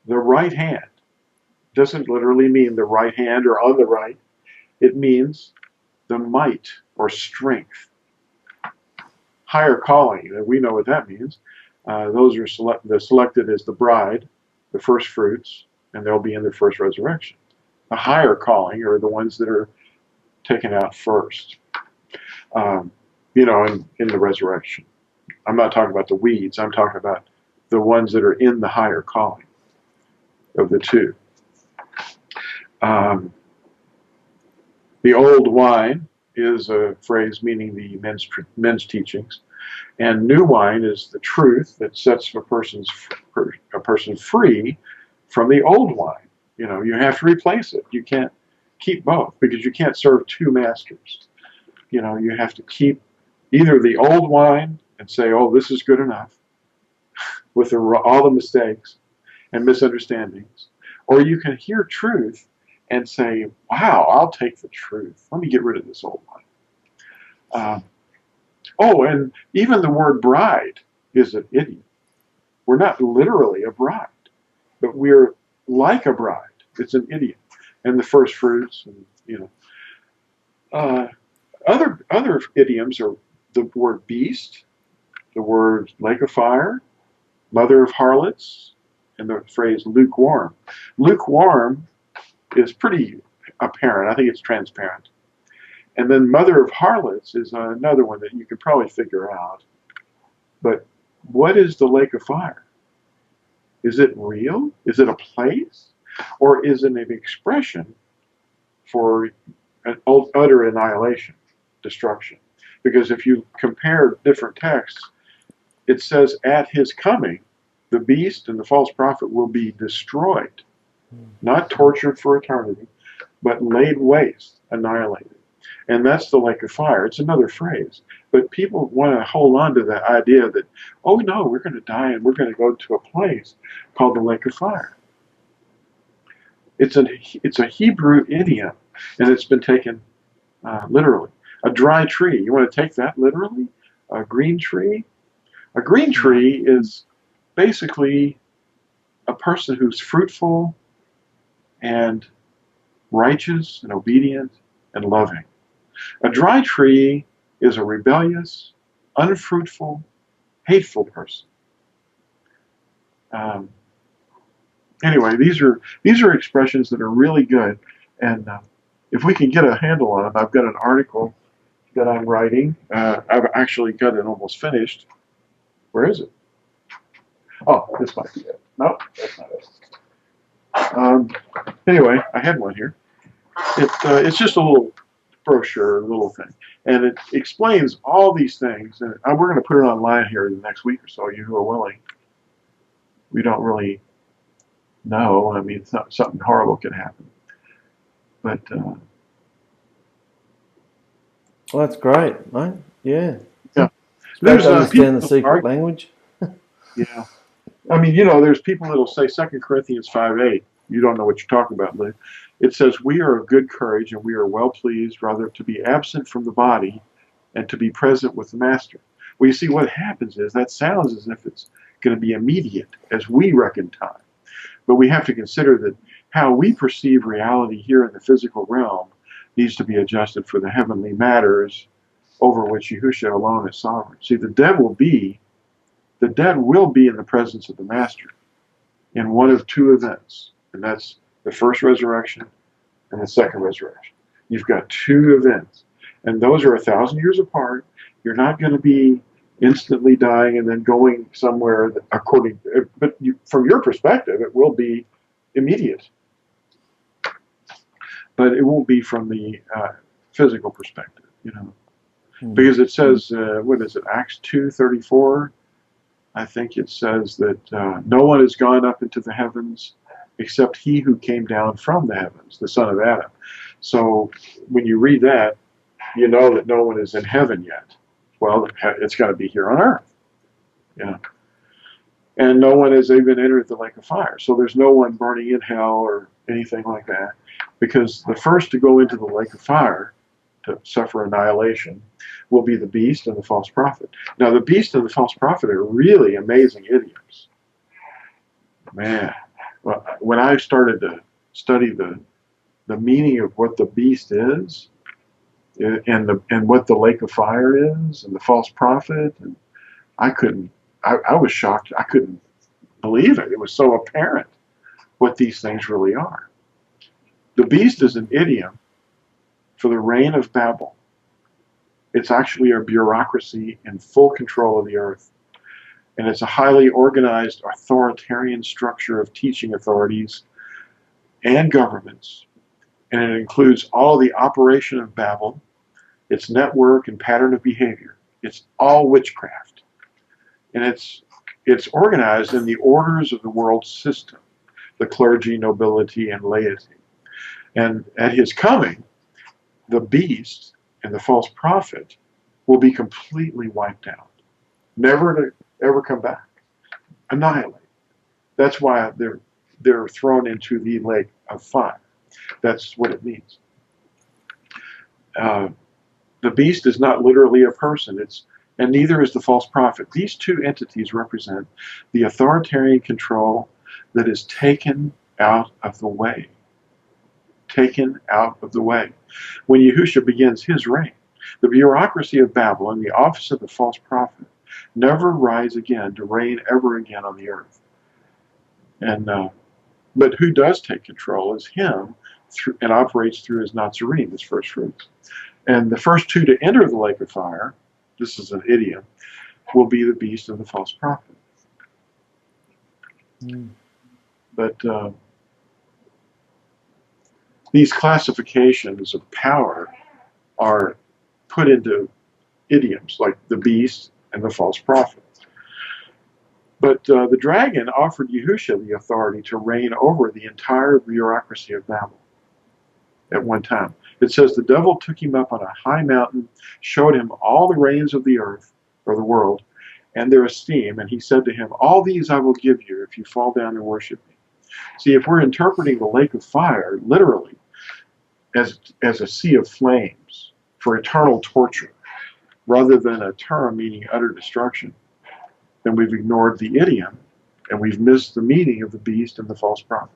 The right hand doesn't literally mean the right hand or on the right. It means the might or strength. Higher calling, we know what that means. Those are selected as the bride, the first fruits, and they'll be in the first resurrection. The higher calling are the ones that are taken out first, in the resurrection. I'm not talking about the weeds. I'm talking about the ones that are in the higher calling of the two. The old wine is a phrase meaning the men's teachings, and new wine is the truth that sets a person free from the old wine. You have to replace it. You can't keep both because you can't serve two masters. You have to keep either the old wine and say, "Oh, this is good enough," with all the mistakes and misunderstandings, or you can hear truth and say, "Wow, I'll take the truth. Let me get rid of this old one." And even the word bride is an idiom. We're not literally a bride, but we're like a bride. It's an idiom. And the first fruits, and other idioms are the word beast, the word lake of fire, mother of harlots, and the phrase lukewarm. Lukewarm is pretty apparent. I think it's transparent. And then mother of harlots is another one that you could probably figure out. But what is the lake of fire? Is it real? Is it a place? Or is it an expression for an utter annihilation, destruction? Because if you compare different texts, it says at his coming, the beast and the false prophet will be destroyed, not tortured for eternity, but laid waste, annihilated. And that's the lake of fire. It's another phrase. But people want to hold on to the idea that, oh no, we're going to die and we're going to go to a place called the lake of fire. It's a Hebrew idiom, and it's been taken literally. A dry tree, you want to take that literally? A green tree? A green tree is basically a person who's fruitful and righteous and obedient and loving. A dry tree is a rebellious, unfruitful, hateful person. Anyway, these are expressions that are really good, and if we can get a handle on them, I've got an article that I'm writing. I've actually got it almost finished. Where is it? Oh, this might be it. Nope, that's not it. Anyway, I had one here. It's just a little brochure, a little thing, and it explains all these things. And we're going to put it online here in the next week or so. You who are willing. We don't really know. I mean, it's not something horrible could happen, but well, that's great, mate. Yeah. yeah. It's great to understand the secret language. Yeah. I mean, you know, there's people that'll say 2 Corinthians 5:8. You don't know what you're talking about, Lew. It says, we are of good courage and we are well pleased rather to be absent from the body and to be present with the master. Well, you see, what happens is that sounds as if it's going to be immediate as we reckon time. But we have to consider that how we perceive reality here in the physical realm needs to be adjusted for the heavenly matters over which Yahusha alone is sovereign. See, the dead will be in the presence of the master in one of two events, and that's the first resurrection and the second resurrection. You've got two events, and those are 1,000 years apart. You're not going to be instantly dying and then going somewhere but from your perspective, it will be immediate. But it won't be from the physical perspective, you know. Because it says, what is it, Acts 2:34? I think it says that no one has gone up into the heavens except he who came down from the heavens, the Son of Adam. So when you read that, you know that no one is in heaven yet. Well, it's got to be here on earth. You know. And no one has even entered the lake of fire. So there's no one burning in hell or anything like that. Because the first to go into the lake of fire to suffer annihilation will be the beast and the false prophet. Now, the beast and the false prophet are really amazing idioms. Man, well, when I started to study the meaning of what the beast is, and what the lake of fire is, and the false prophet, and I was shocked. I couldn't believe it. It was so apparent what these things really are. The beast is an idiom for the reign of Babel. It's actually a bureaucracy in full control of the earth. And it's a highly organized authoritarian structure of teaching authorities and governments. And it includes all the operation of Babel, its network and pattern of behavior. It's all witchcraft. And it's organized in the orders of the world system, the clergy, nobility, and laity. And at his coming, the beast and the false prophet will be completely wiped out, never to ever come back, annihilated. That's why they're thrown into the lake of fire. That's what it means. The beast is not literally a person, and neither is the false prophet. These two entities represent the authoritarian control that is taken out of the way. Taken out of the way. When Yahusha begins his reign, the bureaucracy of Babel and the office of the false prophet never rise again to reign ever again on the earth. And but who does take control is him, and operates through his Nazarene, his first fruits. And the first two to enter the lake of fire, this is an idiom, will be the beast and the false prophet. But these classifications of power are put into idioms, like the beast and the false prophet. But the dragon offered Yahusha the authority to reign over the entire bureaucracy of Babel at one time. It says the devil took him up on a high mountain, showed him all the reigns of the earth, or the world, and their esteem, and he said to him, all these I will give you if you fall down and worship me. See, if we're interpreting the lake of fire literally as a sea of flames for eternal torture, rather than a term meaning utter destruction, then we've ignored the idiom, and we've missed the meaning of the beast and the false prophet.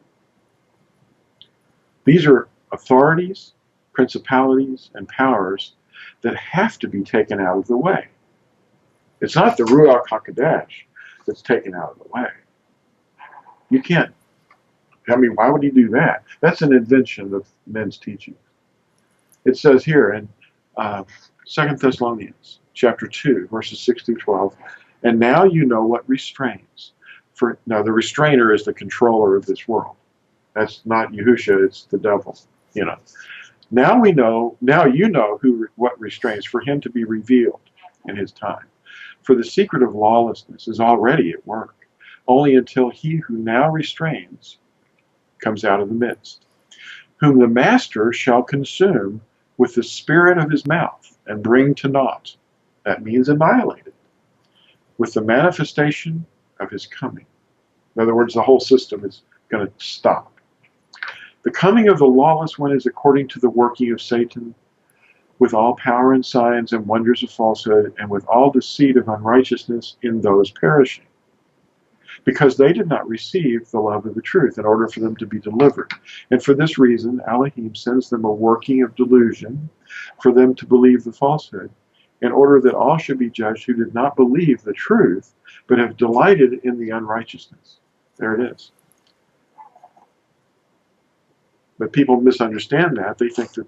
These are authorities, principalities, and powers that have to be taken out of the way. It's not the Ruach HaKodesh that's taken out of the way. You can't. I mean, why would he do that? That's an invention of men's teaching. It says here in 2 Thessalonians chapter 2, verses 6 through 12, and now you know what restrains. Now the restrainer is the controller of this world. That's not Yahusha, it's the devil. You know. Now you know what restrains, for him to be revealed in his time. For the secret of lawlessness is already at work, only until he who now restrains comes out of the midst, whom the master shall consume with the spirit of his mouth and bring to naught. That means annihilated, with the manifestation of his coming. In other words, the whole system is going to stop. The coming of the lawless one is according to the working of Satan, with all power and signs and wonders of falsehood, and with all deceit of unrighteousness in those perishing, because they did not receive the love of the truth in order for them to be delivered. And for this reason, Elohim sends them a working of delusion for them to believe the falsehood, in order that all should be judged who did not believe the truth, but have delighted in the unrighteousness. There it is. But people misunderstand that. They think that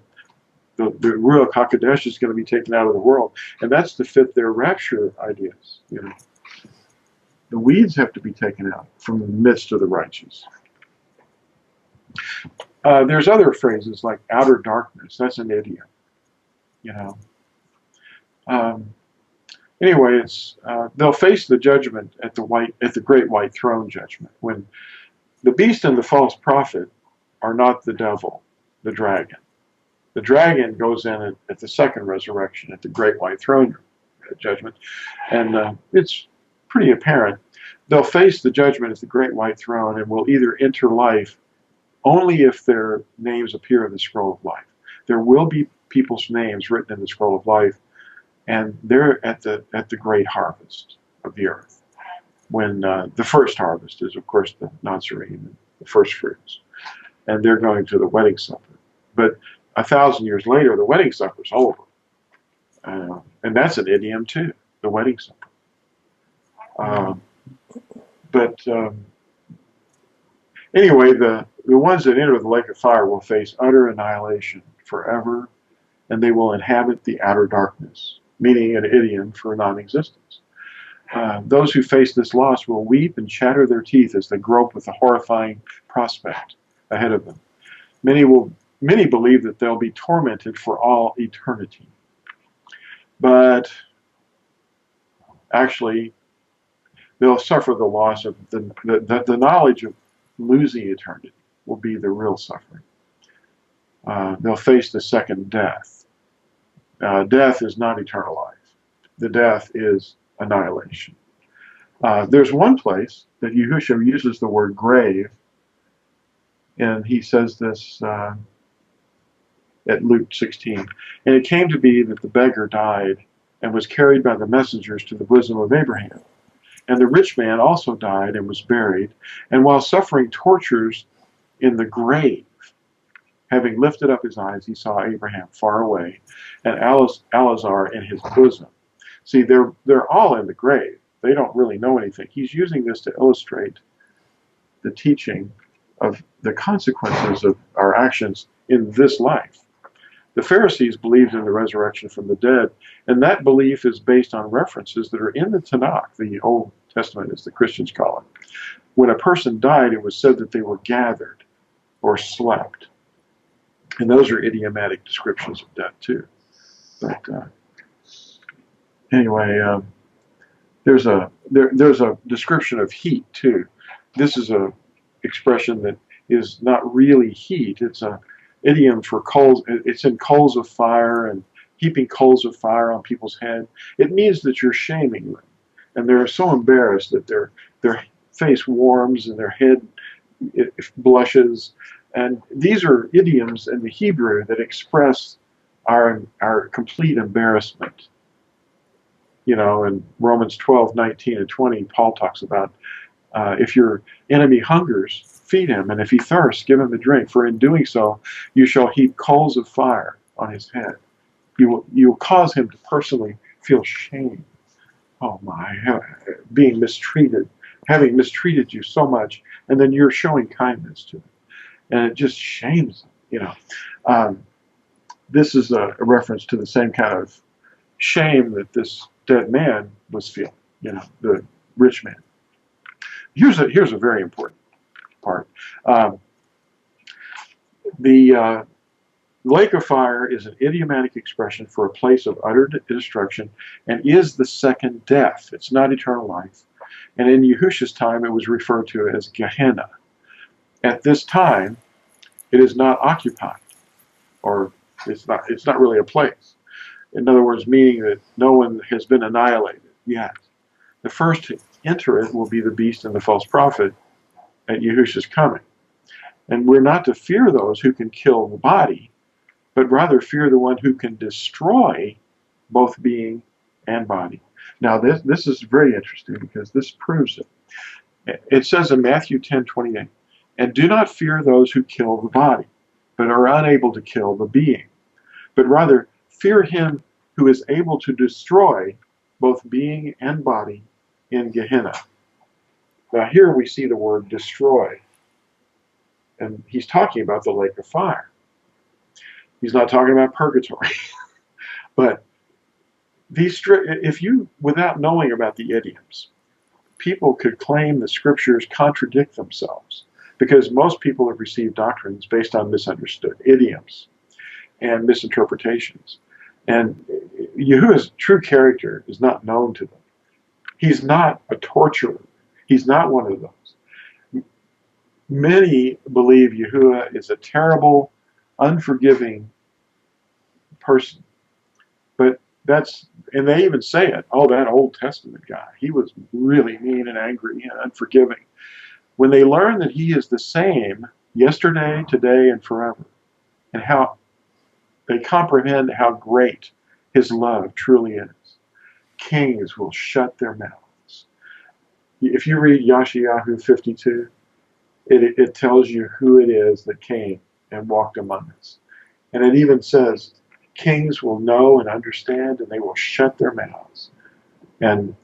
the Ruach HaKodesh is going to be taken out of the world, and that's to fit their rapture ideas. You know, the weeds have to be taken out from the midst of the righteous. There's other phrases like outer darkness. That's an idiom. You know. Anyway, it's they'll face the judgment at the great white throne judgment, when the beast and the false prophet are not the devil, the dragon. The dragon goes in at the second resurrection, at the great white throne judgment, and it's pretty apparent. They'll face the judgment at the great white throne and will either enter life only if their names appear in the scroll of life. There will be people's names written in the scroll of life, and they're at the great harvest of the earth, when the first harvest is, of course, the Nazarene, the first fruits, and they're going to the wedding supper. But 1,000 years later, the wedding supper's over. And that's an idiom too, the wedding supper. Anyway, the ones that enter the lake of fire will face utter annihilation forever, and they will inhabit the outer darkness, meaning an idiom for non-existence. Those who face this loss will weep and chatter their teeth as they grope with the horrifying prospect ahead of them. Many believe that they'll be tormented for all eternity. But actually, they'll suffer the loss of the knowledge of losing eternity will be the real suffering. They'll face the second death. Death is not eternal life. The death is annihilation. There's one place that Yahusha uses the word grave, and he says this at Luke 16. And it came to be that the beggar died and was carried by the messengers to the bosom of Abraham. And the rich man also died and was buried, and while suffering tortures in the grave, having lifted up his eyes, he saw Abraham far away, and Lazarus in his bosom. See, they're all in the grave. They don't really know anything. He's using this to illustrate the teaching of the consequences of our actions in this life. The Pharisees believed in the resurrection from the dead, and that belief is based on references that are in the Tanakh, the Old Testament as the Christians call it. When a person died, it was said that they were gathered or slept. And those are idiomatic descriptions of death too. But anyway, there's a description of heat too. This is a expression that is not really heat. It's a idiom for coals. It's in coals of fire and heaping coals of fire on people's head. It means that you're shaming them, and they're so embarrassed that their face warms and their head blushes. And these are idioms in the Hebrew that express our complete embarrassment. You know, in Romans 12, 19, and 20, Paul talks about if your enemy hungers, feed him, and if he thirsts, give him a drink. For in doing so, you shall heap coals of fire on his head. You will cause him to personally feel shame. Oh my, being mistreated, having mistreated you so much, and then you're showing kindness to him. And it just shames him, you know. This is a reference to the same kind of shame that this dead man was feeling, you know, the rich man. Here's a very important part. The lake of fire is an idiomatic expression for a place of utter destruction and is the second death. It's not eternal life. And in Yahusha's time, it was referred to as Gehenna. At this time, it is not occupied, or it's not really a place. In other words, meaning that no one has been annihilated yet. The first to enter it will be the beast and the false prophet at Yahusha's coming. And we're not to fear those who can kill the body, but rather fear the one who can destroy both being and body. Now, this is very interesting because this proves it. It says in Matthew 10:28, and do not fear those who kill the body, but are unable to kill the being, but rather fear him who is able to destroy both being and body in Gehenna. Now here we see the word destroy. And he's talking about the lake of fire. He's not talking about purgatory. But if you, without knowing about the idioms, people could claim the scriptures contradict themselves, because most people have received doctrines based on misunderstood idioms and misinterpretations. And Yahuwah's true character is not known to them. He's not a torturer. He's not one of those. Many believe Yahuwah is a terrible, unforgiving person. But and they even say it, oh, that Old Testament guy, he was really mean and angry and unforgiving. When they learn that he is the same yesterday, today, and forever, and how they comprehend how great his love truly is, kings will shut their mouths. If you read Yeshayahu 52, it tells you who it is that came and walked among us. And it even says, kings will know and understand, and they will shut their mouths. And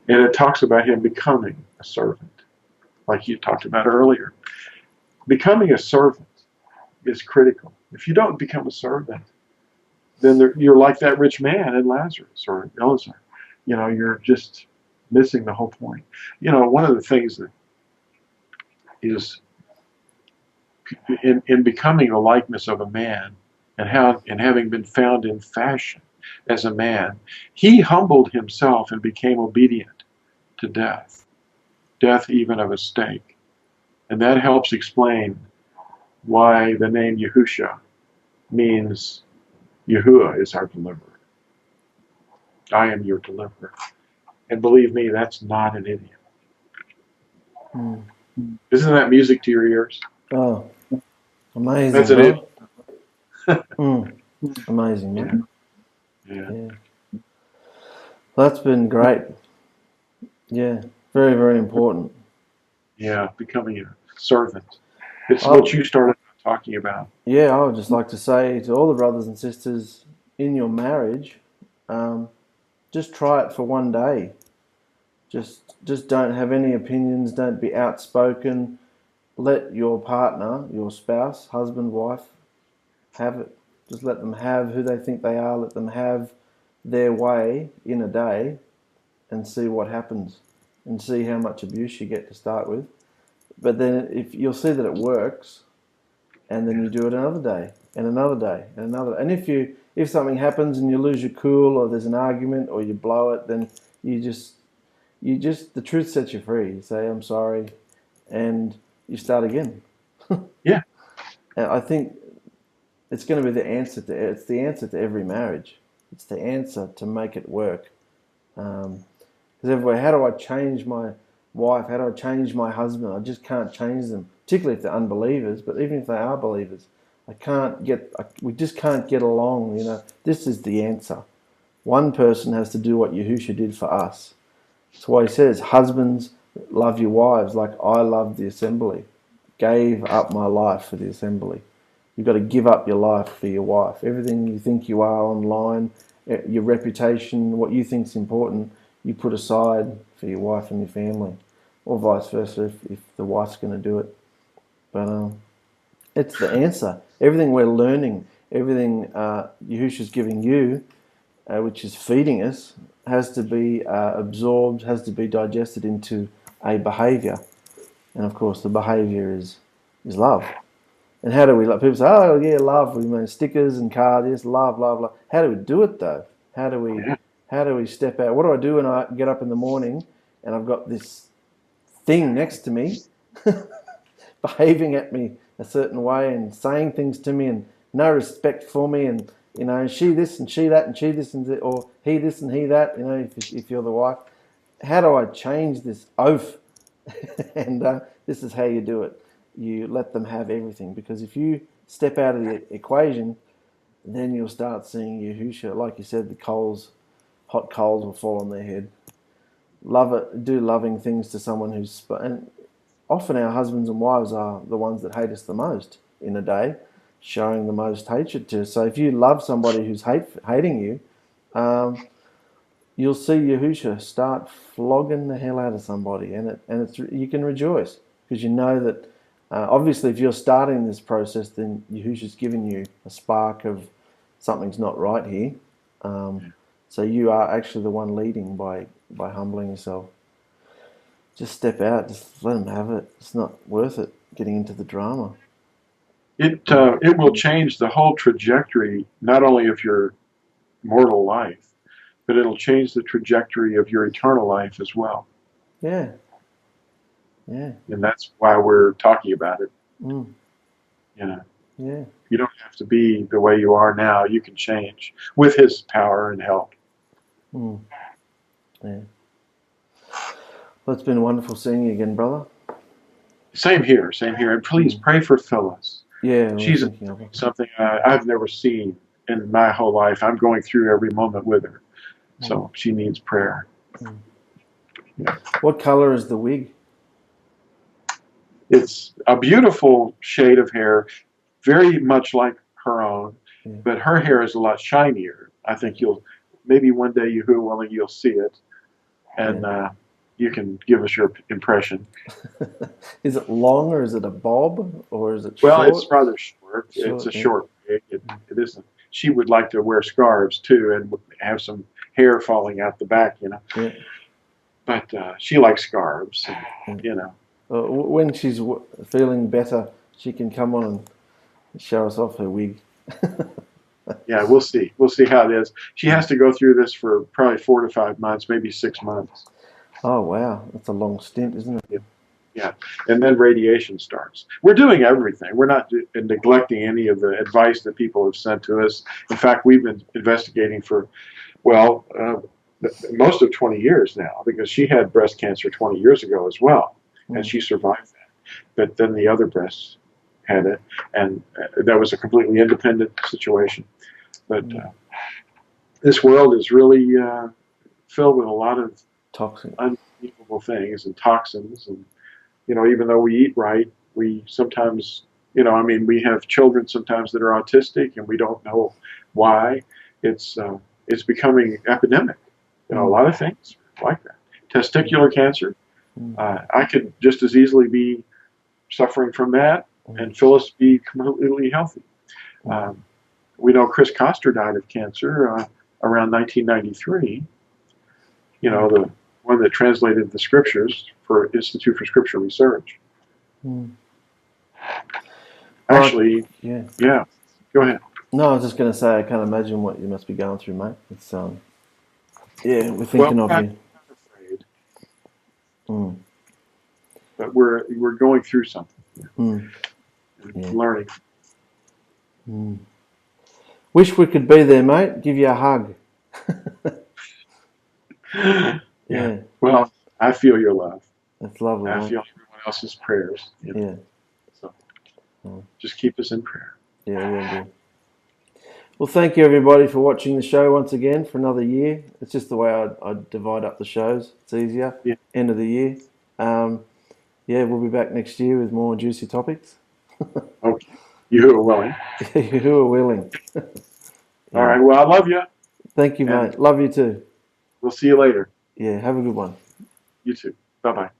it talks about him becoming a servant, like you talked about earlier. Becoming a servant is critical. If you don't become a servant, then you're like that rich man in Lazarus or Elazar. You know, you're just missing the whole point. You know, one of the things that is in becoming the likeness of a man, and having been found in fashion as a man, he humbled himself and became obedient to death even of a stake. And that helps explain why the name Yahusha means Yahuwah is our deliverer. I am your deliverer. And believe me, that's not an idiom. Isn't that music to your ears? Oh, amazing. That's an idiom. Amazing, man. Yeah. Well, that's been great. Yeah, very, very important. Yeah, becoming a servant. It's what you started talking about. Yeah, I would just like to say to all the brothers and sisters in your marriage, just try it for one day. Just don't have any opinions. Don't be outspoken. let your partner, your spouse, husband, wife, have it. Just let them have who they think they are. Let them have their way in a day, and see what happens, and see how much abuse you get to start with. But then, if you'll see that it works, and then you do it another day, and another day, and another. And if something happens and you lose your cool, or there's an argument, or you blow it, then you just the truth sets you free. You say, I'm sorry, and you start again. Yeah. And I think it's going to be the answer to every marriage. It's the answer to make it work. Because everywhere, how do I change my wife? How do I change my husband? I just can't change them, particularly if they're unbelievers. But even if they are believers, we just can't get along. This is the answer. One person has to do what Yahusha did for us. That's why he says, husbands, love your wives like I love the assembly. Gave up my life for the assembly. You've got to give up your life for your wife. Everything you think you are online, your reputation, what you think's important, you put aside for your wife and your family, or vice versa if the wife's going to do it. But it's the answer. Everything we're learning, everything Yahusha's giving you, which is feeding us, has to be absorbed, has to be digested into a behaviour. And of course, the behaviour is love. And how do we love? People say, oh, yeah, love. We mean stickers and cards. Yes, love, love, love. How do we do it, though? How do we step out? What do I do when I get up in the morning and I've got this thing next to me behaving at me a certain way and saying things to me and no respect for me, and she this and she that and she this and that, or he this and he that, if you're the wife. How do I change this oaf? And this is how you do it. You let them have everything, because if you step out of the equation, then you'll start seeing Yahusha. Like you said, hot coals will fall on their head. Do loving things to someone and often our husbands and wives are the ones that hate us the most in a day, showing the most hatred to us. So if you love somebody who's hating you, you'll see Yahusha start flogging the hell out of somebody, and you can rejoice, because you know that obviously if you're starting this process, then Yahusha's given you a spark of something's not right here. So you are actually the one leading by humbling yourself. Just step out, just let them have it. It's not worth it getting into the drama. It will change the whole trajectory, not only of your mortal life, but it'll change the trajectory of your eternal life as well. Yeah. Yeah. And that's why we're talking about it. Mm. Yeah. You don't have to be the way you are now. You can change with His power and help. Mm. Yeah. Well, it's been wonderful seeing you again, brother. Same here. And please pray for Phyllis. Yeah, she's something I've never seen in my whole life. I'm going through every moment with her. So she needs prayer. Mm. Yeah. What color is the wig? It's a beautiful shade of hair, very much like her own, but her hair is a lot shinier. I think maybe one day, you'll see it, and you can give us your impression. Is it long, or is it a bob, or is it short? Well, it's rather short. It's a short wig. It isn't. She would like to wear scarves too and have some hair falling out the back, Yeah. But she likes scarves, when she's feeling better, she can come on and show us off her wig. Yeah, we'll see. We'll see how it is. She has to go through this for probably 4 to 5 months, maybe 6 months. Oh, wow. That's a long stint, isn't it? Yeah. And then radiation starts. We're doing everything. We're not neglecting any of the advice that people have sent to us. In fact, we've been investigating for, most of 20 years now, because she had breast cancer 20 years ago as well, and she survived that. But then the other breasts had it, and that was a completely independent situation. But this world is really filled with a lot of toxic, unbelievable things and toxins, and even though we eat right, we sometimes, we have children sometimes that are autistic, and we don't know why. It's becoming epidemic. A lot of things like that. Testicular cancer. I could just as easily be suffering from that, and Phyllis be completely healthy. We know Chris Koster died of cancer around 1993. You know, the one that translated the scriptures for Institute for Scripture Research. Actually, yeah. Go ahead. No, I was just going to say, I can't imagine what you must be going through, mate. It's yeah, we're thinking of you. I'm afraid. But we're going through something. Learning. Wish we could be there, mate. Give you a hug. Yeah. Well, I feel your love. That's lovely. I mate. feel everyone else's prayers. Yeah. So just keep us in prayer. Yeah, we'll do. Well, thank you everybody for watching the show once again for another year. It's just the way I divide up the shows. It's easier. Yeah. End of the year. Yeah, we'll be back next year with more juicy topics. Okay. You are willing. Who are willing. All right. Well, I love you. Thank you, mate. Love you too. We'll see you later. Yeah, have a good one. You too. Bye-bye.